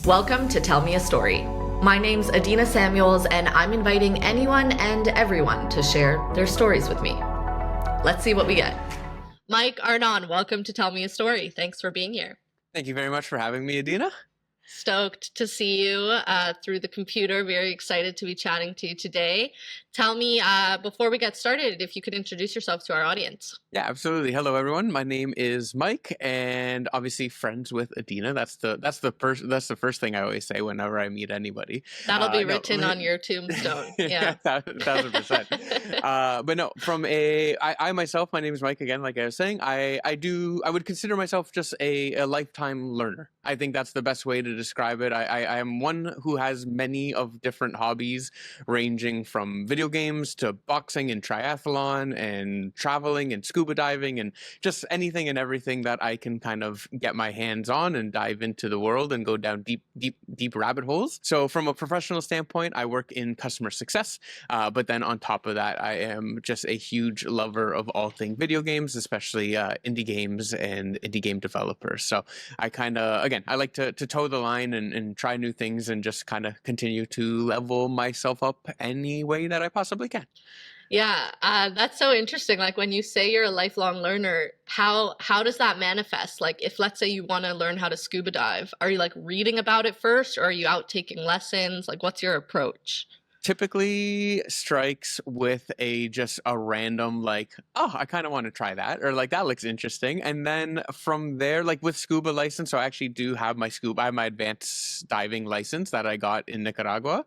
Welcome to Tell Me a Story. My name's Adina Samuels, and I'm inviting anyone and everyone to share their stories with me. Let's see what we get. Mike Arnone, welcome to Tell Me a Story. Thanks for being here. Thank you very much for having me, Adina. Stoked to see you through the computer. Very excited to be chatting to you today. Tell me, before we get started, if you could introduce yourself to our audience. Yeah, absolutely. Hello, everyone. My name is Mike, and obviously friends with Adina. That's the first thing I always say whenever I meet anybody. That'll be written on your tombstone. Yeah, 1,000%. But no, I myself, my name is Mike again. Like I was saying, I would consider myself just a lifetime learner. I think that's the best way to describe it. I am one who has many of different hobbies, ranging from video games to boxing and triathlon and traveling and scuba diving and just anything and everything that I can kind of get my hands on and dive into the world and go down deep rabbit holes. So from a professional standpoint, I work in customer success, but then on top of that, I am just a huge lover of all things video games, especially indie games and indie game developers. So I kind of, again, I like to toe the line and try new things and just kind of continue to level myself up any way that I possibly can. Yeah, that's so interesting. Like when you say you're a lifelong learner, how does that manifest? Like if let's say you want to learn how to scuba dive, are you like reading about it first, or are you out taking lessons? Like what's your approach? Typically strikes with just a random like, oh, I kind of want to try that, or like that looks interesting, and then from there, like with scuba license, so I actually do have I have my advanced diving license that I got in Nicaragua.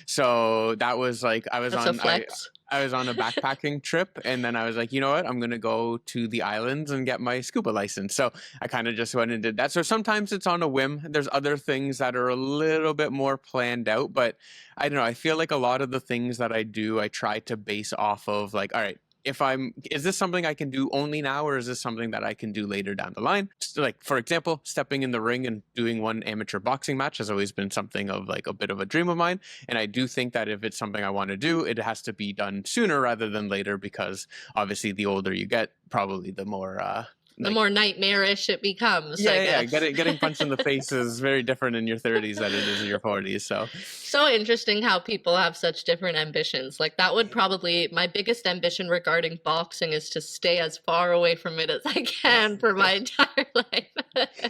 So that was like I was on a backpacking trip, and then I was like, you know what, I'm gonna go to the islands and get my scuba license. So I kind of just went and did that. So sometimes it's on a whim. There's other things that are a little bit more planned out, but I don't know. I feel like a lot of the things that I do, I try to base off of like, all right, is this something I can do only now, or is this something that I can do later down the line? Just like, for example, stepping in the ring and doing one amateur boxing match has always been something of like a bit of a dream of mine. And I do think that if it's something I want to do, it has to be done sooner rather than later, because obviously the older you get, probably the more the more nightmarish it becomes. Yeah. Getting punched in the face is very different in your 30s than it is in your 40s. So interesting how people have such different ambitions. Like that would probably, my biggest ambition regarding boxing is to stay as far away from it as I can for my entire life.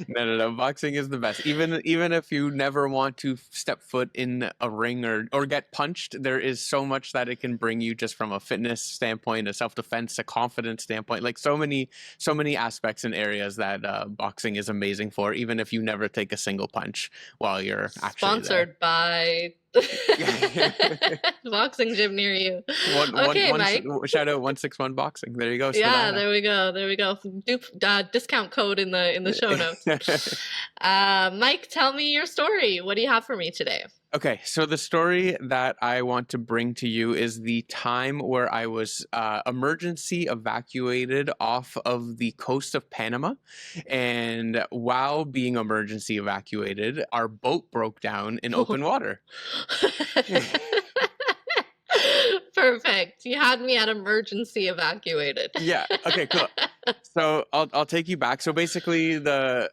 No. Boxing is the best. Even if you never want to step foot in a ring or get punched, there is so much that it can bring you just from a fitness standpoint, a self-defense, a confidence standpoint. Like so many aspects and areas that boxing is amazing for, even if you never take a single punch while you're actually sponsored by boxing gym near you. Mike. Shout out 161 Boxing. There you go. Yeah, there we go. Discount code in the show notes. Mike, tell me your story. What do you have for me today? Okay, so the story that I want to bring to you is the time where I was emergency evacuated off of the coast of Panama. And while being emergency evacuated, our boat broke down in open water. Perfect. You had me at emergency evacuated. Yeah. Okay, cool. So I'll take you back. So basically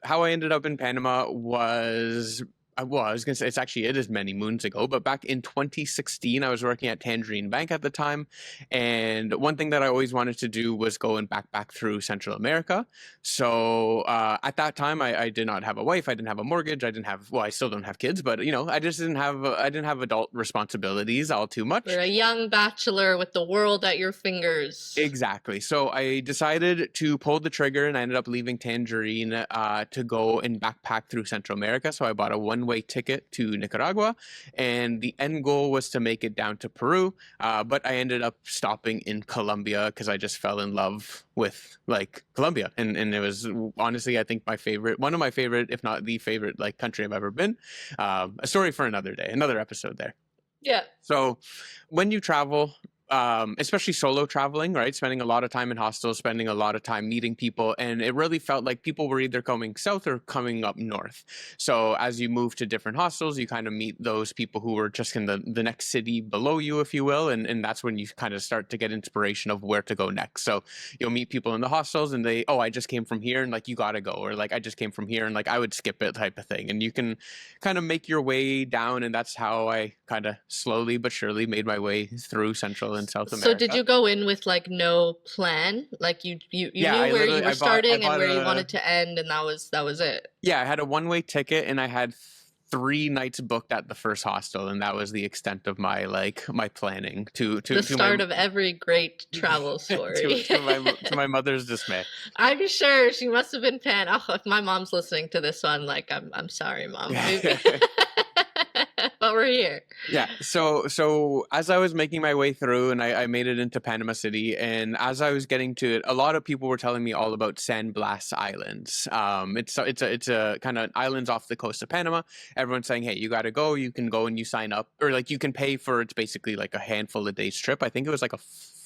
how I ended up in Panama was, well, I was going to say it is many moons ago, but back in 2016, I was working at Tangerine Bank at the time. And one thing that I always wanted to do was go and backpack through Central America. So at that time, I did not have a wife. I didn't have a mortgage. I still don't have kids, but I just didn't have adult responsibilities all too much. You're a young bachelor with the world at your fingers. Exactly. So I decided to pull the trigger, and I ended up leaving Tangerine to go and backpack through Central America. So I bought a one-way ticket to Nicaragua, and the end goal was to make it down to Peru, but I ended up stopping in Colombia because I just fell in love with like Colombia, and it was honestly, I think one of my favorite, if not the favorite, like country I've ever been. A story for another day, another episode there. Yeah. So when you travel, especially solo traveling, right? Spending a lot of time in hostels, spending a lot of time meeting people. And it really felt like people were either coming south or coming up north. So as you move to different hostels, you kind of meet those people who were just in the next city below you, if you will. And that's when you kind of start to get inspiration of where to go next. So you'll meet people in the hostels and they, oh, I just came from here and like, you got to go. Or like, I just came from here and like, I would skip it type of thing. And you can kind of make your way down. And that's how I kind of slowly but surely made my way through Central and South So did America. you go in with like no plan? Like you Yeah, knew I where you literally were I starting and bought where you a wanted to end, and that was it. yeah, I had a one-way ticket and I had 3 nights booked at the first hostel, and that was the extent of my like my planning The to my start of every great travel story. to my mother's dismay. I'm sure she must have been pan. Oh, if my mom's listening to this one, like I'm sorry, mom. Maybe. But we're here. Yeah. So as I was making my way through and I made it into Panama City, and as I was getting to it, a lot of people were telling me all about San Blas Islands. It's a kind of islands off the coast of Panama. Everyone's saying, hey, you got to go. You can go and you sign up, or like you can pay for. It's basically like a handful of days trip. I think it was like a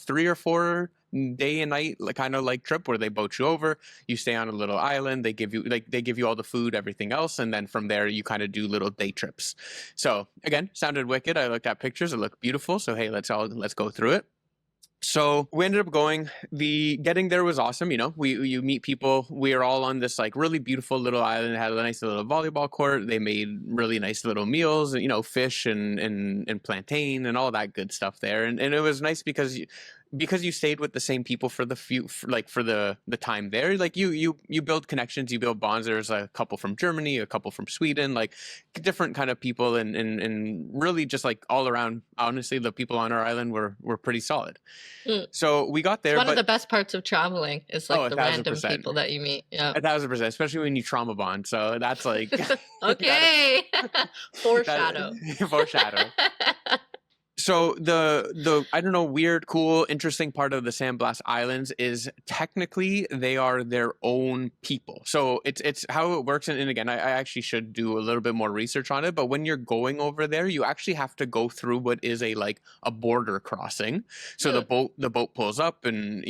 3 or 4 day and night kind of like trip where they boat you over, you stay on a little island, they give you all the food, everything else, and then from there you kind of do little day trips. So again, sounded wicked. I looked at pictures, it looked beautiful, so hey, let's go through it. So we ended up going. The getting there was awesome. You know, you meet people. We are all on this like really beautiful little island. It had a nice little volleyball court. They made really nice little meals. You know, fish and plantain and all that good stuff there. And it was nice because you stayed with the same people for the time there. Like you build connections, you build bonds. There's a couple from Germany, a couple from Sweden, like different kind of people, and really just like all around. Honestly, the people on our island were pretty solid. Mm. So we got It's there, one of but the best parts of traveling is oh, like a the thousand random percent, people that you meet. Yeah. 1,000%, especially when you trauma bond. So that's like Okay. Foreshadow. foreshadow. So the I don't know, weird, cool, interesting part of the San Blas Islands is technically they are their own people. So it's how it works. And again, I actually should do a little bit more research on it. But when you're going over there, you actually have to go through what is a border crossing. So the boat pulls up, and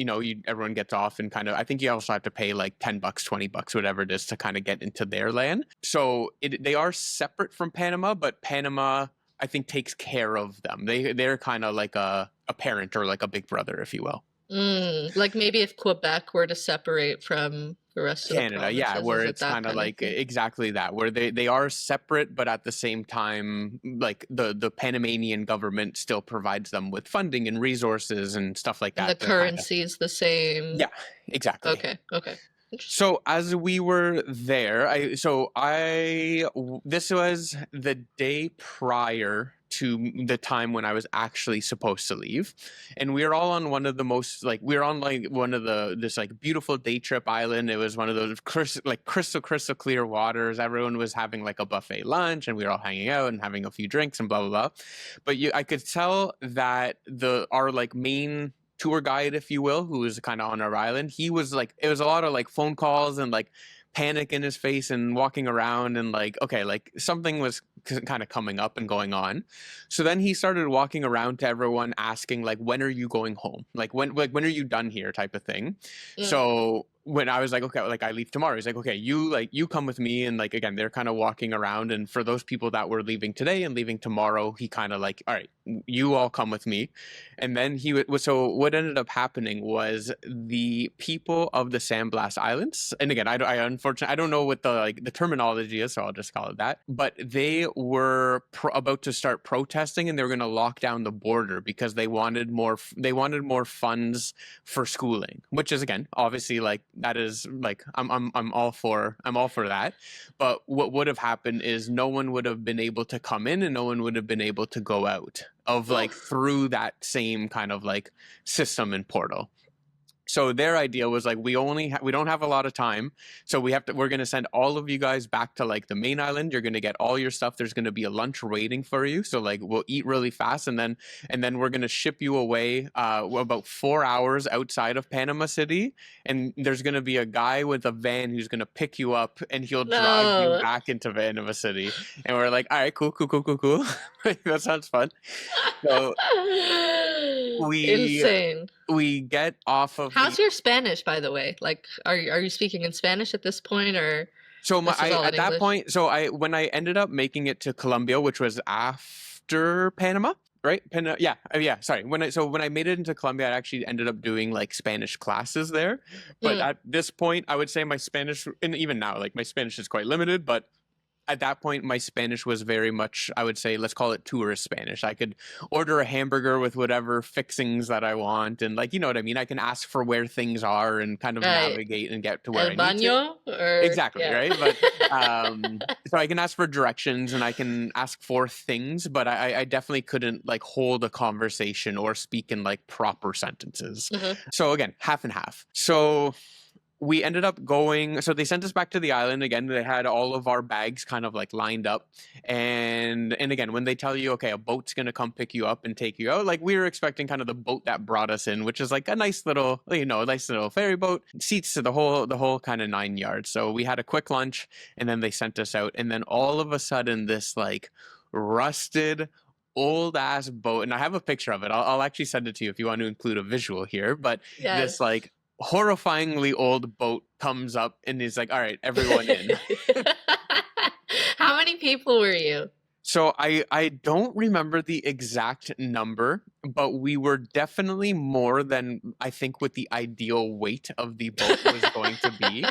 everyone gets off, and kind of I think you also have to pay like $10, $20, whatever it is, to kind of get into their land. So they are separate from Panama, but Panama, I think, takes care of them. They're kind of like a parent or like a big brother, if you will. Like maybe if Quebec were to separate from the rest of the Canada, yeah, provinces, where is it it's that kind of kind of like thing? exactly that, where they are separate, but at the same time, like the Panamanian government still provides them with funding and resources and stuff like And the that. To kind of, currency is the same. yeah, exactly. Okay. Interesting. So as we were there, this was the day prior to the time when I was actually supposed to leave, and we were all on one of the most like we were on like one of this like beautiful day trip island. It was one of those crystal clear waters. Everyone was having like a buffet lunch, and we were all hanging out and having a few drinks and blah blah blah. But I could tell that our like main tour guide, if you will, who was kind of on our island, he was like, it was a lot of like phone calls and like panic in his face and walking around, and like, okay, like something was kind of coming up and going on. So then he started walking around to everyone asking like, when are you going home? Like when are you done here, type of thing. So when I was like, okay, like I leave tomorrow, he's like, okay, you come with me. And like, again, they're kind of walking around, and for those people that were leaving today and leaving tomorrow, he kind of like, all right, you all come with me. And then so what ended up happening was the people of the San Blas Islands, and again, I unfortunately I don't know what the terminology is, so I'll just call it that, but they were about to start protesting, and they were going to lock down the border because they wanted more funds for schooling, which is, again, obviously, like, that is like I'm all for that. But what would have happened is no one would have been able to come in, and no one would have been able to go out of like through that same kind of like system and portal. So their idea was like, we don't have a lot of time, so we're going to send all of you guys back to like the main island. You're going to get all your stuff. There's going to be a lunch waiting for you, so like we'll eat really fast, and then we're going to ship you away about 4 hours outside of Panama City, and there's going to be a guy with a van who's going to pick you up, and he'll drive you No. back into Panama City. And we're like, all right, cool, cool, cool, cool, cool. That sounds fun. So we Insane. we get off of the How's your Spanish, by the way? Like, are you speaking in Spanish at this point, or So this is all in at that English? point, when I ended up making it to Colombia, which was after Panama, right? Yeah. Sorry. When I made it into Colombia, I actually ended up doing like Spanish classes there. But Mm. at this point, I would say my Spanish, and even now, like my Spanish is quite limited, but at that point, my Spanish was very much, I would say, let's call it tourist Spanish. I could order a hamburger with whatever fixings that I want. And like, you know what I mean? I can ask for where things are and kind of Right. navigate and get to where El I need to. baño, or Exactly, yeah. right? But so I can ask for directions and I can ask for things, but I definitely couldn't like hold a conversation or speak in like proper sentences. Mhm. So again, half and half. So we ended up going, so they sent us back to the island again. They had all of our bags kind of like lined up, and again, when they tell you, okay, a boat's gonna come pick you up and take you out, like we were expecting kind of the boat that brought us in, which is like a nice little, a nice little ferry boat, seats to the whole kind of 9 yards. So we had a quick lunch, and then they sent us out, and then all of a sudden this like rusted old ass boat, and I have a picture of it. I'll actually send it to you if you want to include a visual here, but this Yes. like horrifyingly old boat comes up and he's like, all right, everyone in. How many people were you? So I don't remember the exact number, but we were definitely more than I think what the ideal weight of the boat was going to be.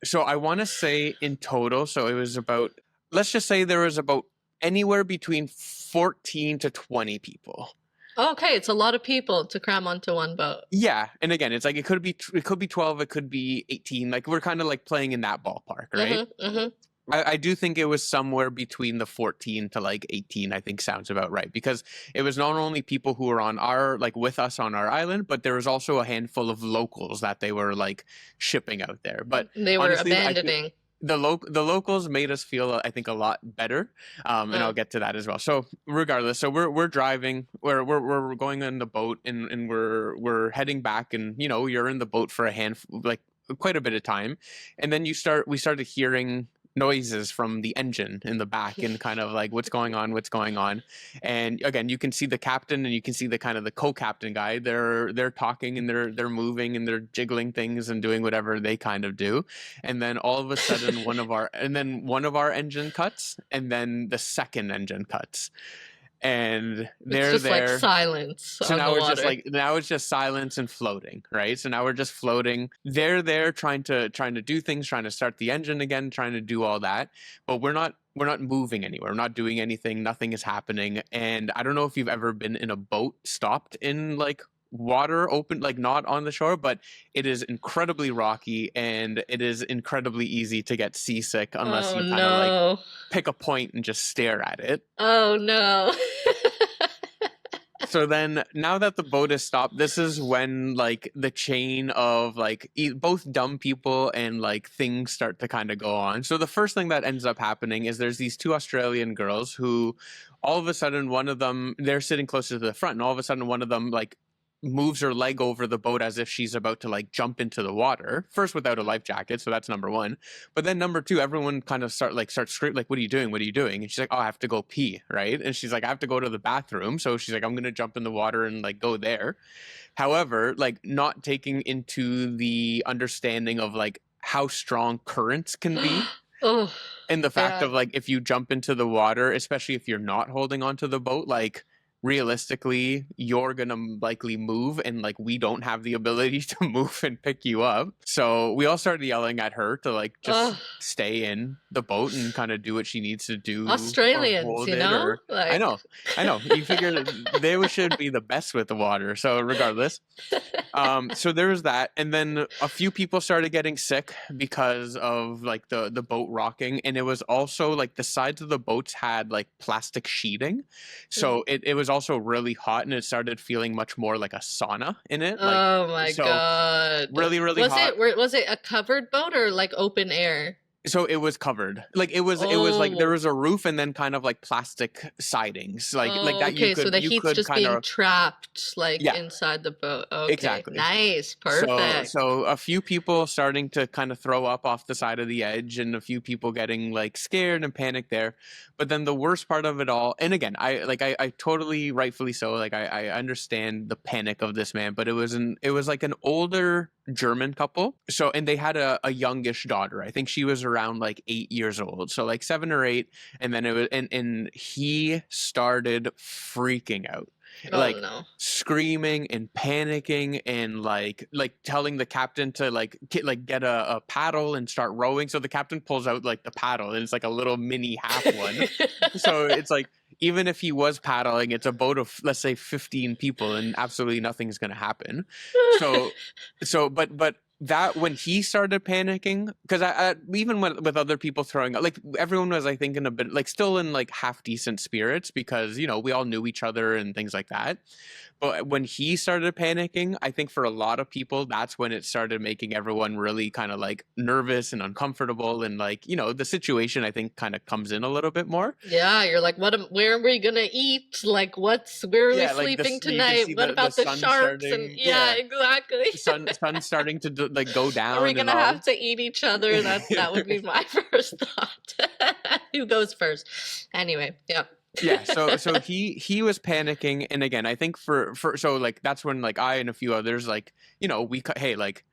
So I want to say in total, so it was about, let's just say there was about anywhere between 14 to 20 people. Okay, it's a lot of people to cram onto one boat. Yeah, and again, it's like it could be 12, it could be 18. Like we're kind of like playing in that ballpark, right? Mm-hmm. I do think it was somewhere between the 14 to like 18, I think sounds about right, because it was not only people who were on our like with us on our island, but there was also a handful of locals that they were like shipping out there. But They were honestly, abandoning. the locals made us feel, I think, a lot better, and I'll get to that as well. So regardless, so we're driving, we're going on the boat, and we're heading back, and you're in the boat for a handful, like quite a bit of time, and then we started hearing noises from the engine in the back, and kind of like what's going on. And again, you can see the captain and you can see the kind of the co-captain guy. They're talking and they're moving and they're jiggling things and doing whatever they kind of do. And then all of a sudden one of our engine cuts, and then the second engine cuts, and It's they're just like there. silence So on now the we're just water. like, now it's just silence and floating, right? So now we're just floating. They're there trying to do things, trying to start the engine again, trying to do all that, but we're not moving anywhere. We're not doing anything. Nothing is happening. And I don't know if you've ever been in a boat stopped in like water open, like not on the shore, but it is incredibly rocky and it is incredibly easy to get seasick unless Oh you kind of like no. pick a point and just stare at it. Oh no. So then, now that the boat is stopped, this is when like the chain of like both dumb people and like things start to kind of go on. So the first thing that ends up happening is there's these two Australian girls who, all of a sudden, one of them, they're sitting closer to the front, and all of a sudden one of them like moves her leg over the boat as if she's about to like jump into the water, first without a life jacket, so that's number one. But then number two, everyone kind of starts screaming like, what are you doing, and she's like, oh, I have to go pee, right? And she's like, I have to go to the bathroom, so she's like, I'm gonna jump in the water and like go there. However, like not taking into the understanding of like how strong currents can be, Oh, and the fact yeah. of like if you jump into the water, especially if you're not holding onto the boat, like realistically you're gonna likely move, and like we don't have the ability to move and pick you up. So we all started yelling at her to like just Oh, stay in the boat and kind of do what she needs to do, or Australians, hold you it, know? or I Like know you figure that they should be the best with the water. So regardless, so there was that, and then a few people started getting sick because of like the boat rocking, and it was also like the sides of the boats had like plastic sheeting, Mm. so it was also really hot, and it started feeling much more like a sauna in it. Like, Oh my so God. really, really hot. Was it a covered boat or like open air? So it was covered. Like it was like there Oh. was a roof and then kind of like plastic sidings. Like Oh, that okay. So the you heat's could just kind being of, trapped like yeah, inside the boat. Okay. exactly. Nice. So Perfect. so a few people starting to kind of throw up off the side of the edge, and a few people getting like scared and panicked there. But then the worst part of it all, and again, I totally rightfully so, like I understand the panic of this man, but it was like an older German couple. So, and they had a youngish daughter. I think she was around like 8 years old. So like 7 or 8. And then it was, and he started freaking out, Oh like no. screaming and panicking, and like telling the captain to get a paddle and start rowing. So the captain pulls out like the paddle, and it's like a little mini half one. So it's like, even if he was paddling, it's a boat of, let's say, 15 people, and absolutely nothing's going to happen. So but that, when he started panicking, because I even with other people throwing up, like everyone was, I think, in a bit, like, still in like half decent spirits, because we all knew each other and things like that. But when he started panicking, I think for a lot of people, that's when it started making everyone really kind of like nervous and uncomfortable, and like, the situation, I think, kind of comes in a little bit more. Yeah, you're like, where are we gonna eat? Like, where are we Yeah, like sleeping this, you can tonight? see What the about the sun sharks? And starting. yeah, Yeah, exactly. sun starting to like go Are we down and gonna all. have to eat each other? That would be my first thought. Who goes first? Anyway, yeah. Yeah, so he was panicking, and again, I think for so like that's when like I and a few others, like, hey, like,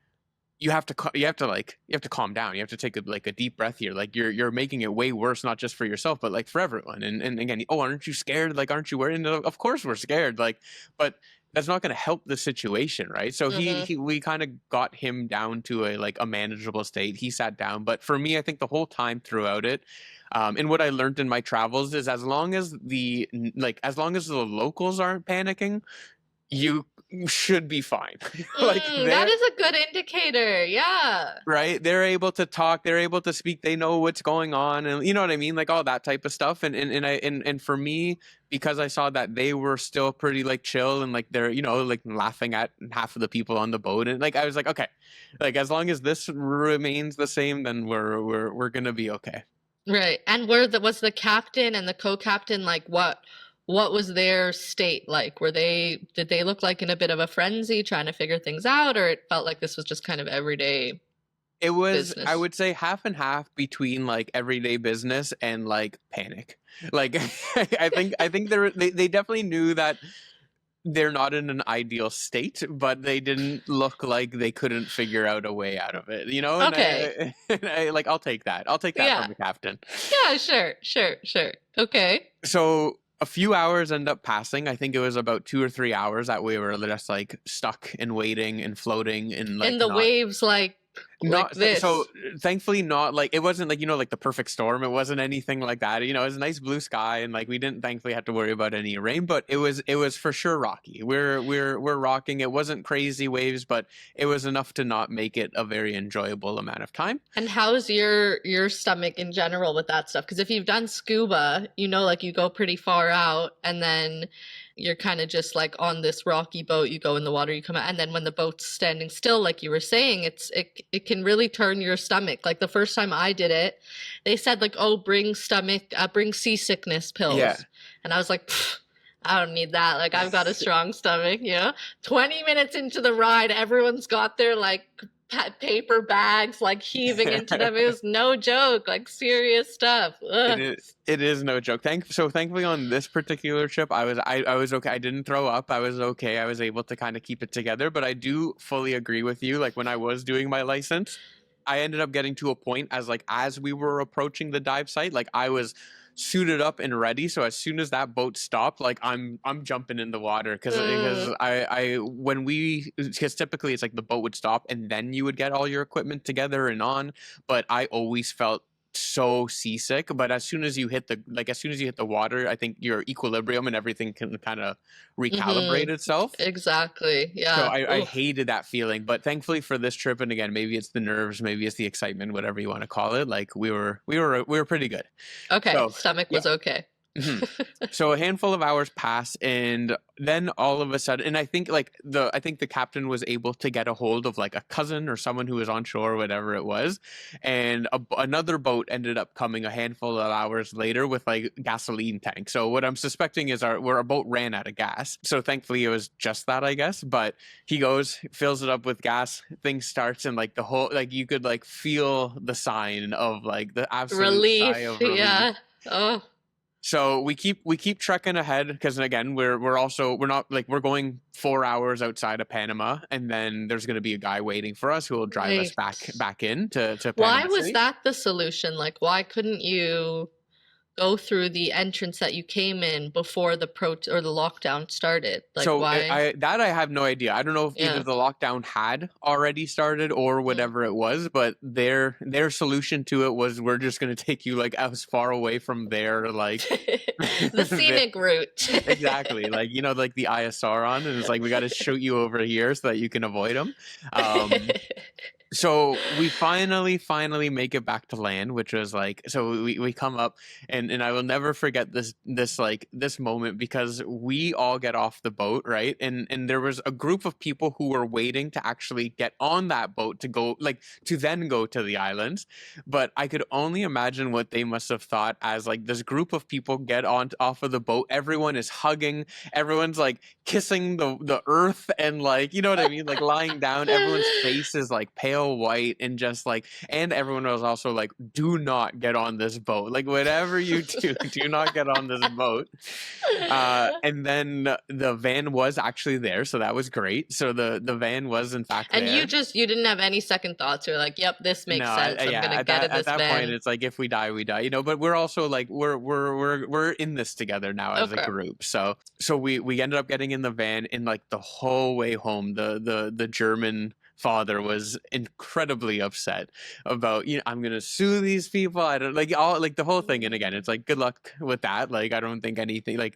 you have to calm down. You have to take a deep breath here. Like, you're making it way worse, not just for yourself, but like for everyone. And again, oh, aren't you scared? Like, aren't you worried? And of course we're scared. Like, but that's not going to help the situation, right? So Hmm. we kind of got him down to a manageable state. He sat down, but for me, I think the whole time throughout it, and what I learned in my travels is, as long as the locals aren't panicking, you should be fine. Like, That they're is a good indicator. Yeah. right, they're able to talk, they're able to speak, they know what's going on, and you know what I mean, like all that type of stuff. And for me, because I saw that they were still pretty like chill, and like they're like laughing at half of the people on the boat, and like I was like, okay, like as long as this remains the same, then we're gonna be okay. Right. And was the captain and the co-captain like what was their state like? Did they look like in a bit of a frenzy trying to figure things out, or it felt like this was just kind of everyday It was, I business? would say, half and half between like everyday business and like panic. Like, I think they definitely knew that they're not in an ideal state, but they didn't look like they couldn't figure out a way out of it, And Okay. and like, I'll take that. I'll take that Yeah. from the captain. Yeah, sure, sure, sure. Okay. So a few hours end up passing. I think it was about 2 or 3 hours that we were just like stuck and waiting and floating and And like the not. waves like Not so this. thankfully, not like, it wasn't like, like the perfect storm. It wasn't anything like that. It was a nice blue sky, and like we didn't thankfully have to worry about any rain, but it was for sure rocky. We're rocking. It wasn't crazy waves, but it was enough to not make it a very enjoyable amount of time. And how's your stomach in general with that stuff? Because if you've done scuba, like you go pretty far out and then you're kind of just like on this rocky boat, you go in the water, you come out, and then when the boat's standing still, like you were saying, it can really turn your stomach. Like the first time I did it, they said like, oh, bring seasickness Yeah. pills. And I was like, "Pfft, I don't need that. Like I've got a strong stomach. 20 minutes into the ride, everyone's got their like paper bags like heaving into them. It was no joke, like serious stuff. It Ugh. is. It is no joke. Thankfully on this particular trip, I was okay. I didn't throw up. I was okay. I was able to kind of keep it together. But I do fully agree with you. Like when I was doing my license, I ended up getting to a point as we were approaching the dive site, like I was suited up and ready. So as soon as that boat stopped, like I'm jumping in the water, because Mm, I when we because typically it's like the boat would stop and then you would get all your equipment together and on. But I always felt so seasick. But as soon as you hit the water, I think your equilibrium and everything can kind of recalibrate mm-hmm. itself. Exactly. So Yeah. I Oof. hated that feeling, but thankfully for this trip, and again, maybe it's the nerves, maybe it's the excitement, whatever you want to call it. Like we were pretty good. Okay. So Stomach yeah, was okay. Mhm. So a handful of hours pass, and then all of a sudden, and I think the captain was able to get a hold of like a cousin or someone who was on shore, whatever it was, and another boat ended up coming a handful of hours later with like gasoline tank. So what I'm suspecting is our boat ran out of gas. So thankfully it was just that, I guess. But he goes, fills it up with gas, thing starts, and like the whole like you could like feel the sign of like the absolute sigh Relief, of relief. yeah. Oh, So we keep trekking ahead because again we're not like we're going 4 hours outside of Panama, and then there's going to be a guy waiting for us who will drive us right. back in to Why Panama was City. that the solution? Like, why couldn't you go through the entrance that you came in before the or the lockdown started? Like, So why? I have no idea. I don't know if either Yeah. the lockdown had already started or Mm. whatever it was, but their solution to it was we're just going to take you like as far away from there like The scenic route. exactly, like like the ISR on, and it's like we got to shoot you over here so that you can avoid them. So we finally make it back to land, which was like, so we come up, and I will never forget this moment because we all get off the boat, right? And there was a group of people who were waiting to actually get on that boat to go like to then go to the islands. But I could only imagine what they must have thought as like this group of people get on off of the boat, everyone is hugging, everyone's like kissing the earth, and like you know what I mean, like lying down, everyone's face is like pale white, and just like, and everyone was also like, do not get on this boat, like whatever you do, do not get on this boat. And then the van was actually there, so that was great. So the van was in fact And there. you didn't have any second thoughts. You're like, yep, this No, makes sense. I'm yeah, gonna get in at this that point, van. it's like if we die, we die, But we're also like we're in this together now as a Okay. group. So we ended up getting in the van, and like the whole way home, the German father was incredibly upset about I'm gonna sue these people. I don't like all like the whole thing, and again, it's like good luck with that. Like I don't think anything like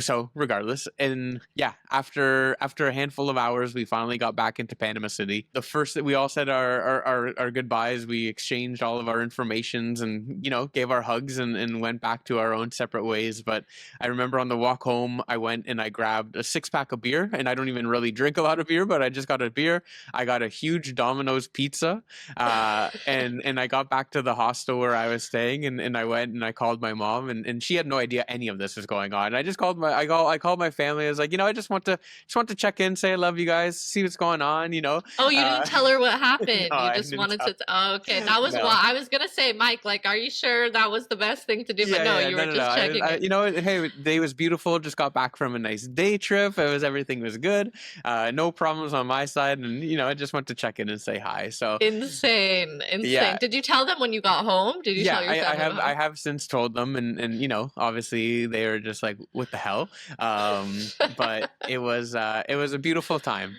So regardless, and yeah, after a handful of hours, we finally got back into Panama City. The first that we all said our goodbyes, we exchanged all of our informations, and gave our hugs, and went back to our own separate ways. But I remember on the walk home, I went and I grabbed a 6-pack of beer, and I don't even really drink a lot of beer, but I just got a beer. I got a huge Domino's pizza, and I got back to the hostel where I was staying, and I went and I called my mom, and she had no idea any of this was going on. I just called my family. I was like, I just want to check in, say I love you guys, see what's going on. Oh, you didn't Uh, tell her what no, happened. You I just didn't wanted tell. to. Oh, okay, that was No. why I was gonna say, Mike. Like, are you sure that was the best thing to do? But no, Yeah, you were no. just checking in. Hey, the day was beautiful. Just got back from a nice day trip. Everything was good. No problems on my side, and I just went to check in and say hi. So Insane, insane. yeah, Did you tell them when you got home? Did you yeah, tell your family about I home? have since told them, and obviously they were just like, what the hell? But it was a beautiful time.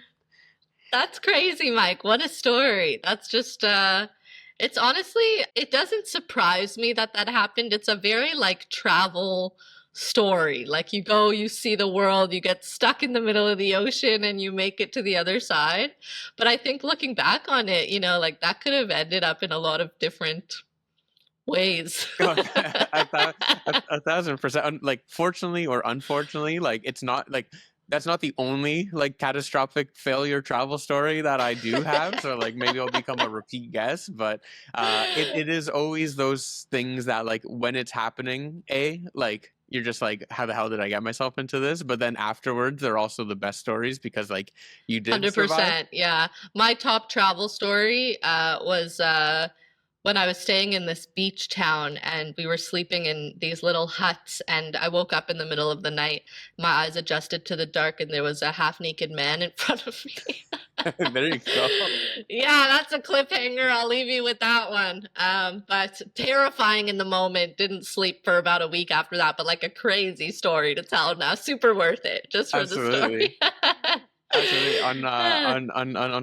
That's crazy, Mike. What a story. That's just it's honestly, it doesn't surprise me that that happened. It's a very like travel story. Like you go, you see the world, you get stuck in the middle of the ocean and you make it to the other side. But I think looking back on it, like that could have ended up in a lot of different ways. I thought 1,000%. Like, fortunately or unfortunately, like it's not like that's not the only like catastrophic failure travel story that I do have. So like maybe I'll become a repeat guest, but it is always those things that like when it's happening, like you're just like, how the hell did I get myself into this? But then afterwards, they're also the best stories because like you did survive. 100%. Yeah. My top travel story was when I was staying in this beach town and we were sleeping in these little huts, and I woke up in the middle of the night. My eyes adjusted to the dark and there was a half naked man in front of me. There you go. Yeah, that's a cliffhanger. I'll leave you with that one. But terrifying in the moment. Didn't sleep for about a week after that, but like a crazy story to tell now. Super worth it just for the Absolutely. story. Absolutely. On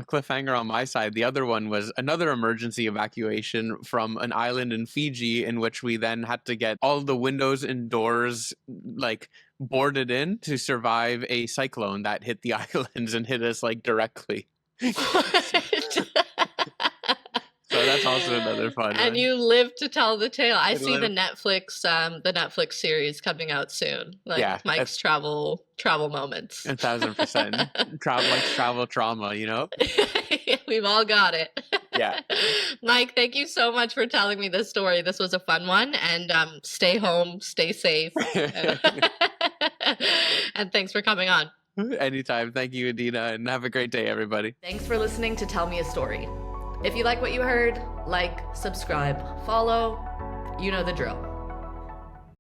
cliffhanger on my side, the other one was another emergency evacuation from an island in Fiji, in which we then had to get all the windows and doors like boarded in to survive a cyclone that hit the islands and hit us like directly. What? So That's also another fun And one. you live to tell the tale. I I see live- the Netflix series coming out soon. Like Yeah, Mike's travel moments. 1,000%. Travel trauma, you know? We've all got it. Yeah. Mike, thank you so much for telling me this story. This was a fun one. And stay home, stay safe. And thanks for coming on. Anytime. Thank you, Adina, and have a great day, everybody. Thanks for listening to Tell Me a Story. If you like what you heard, like, subscribe, follow. You know the drill.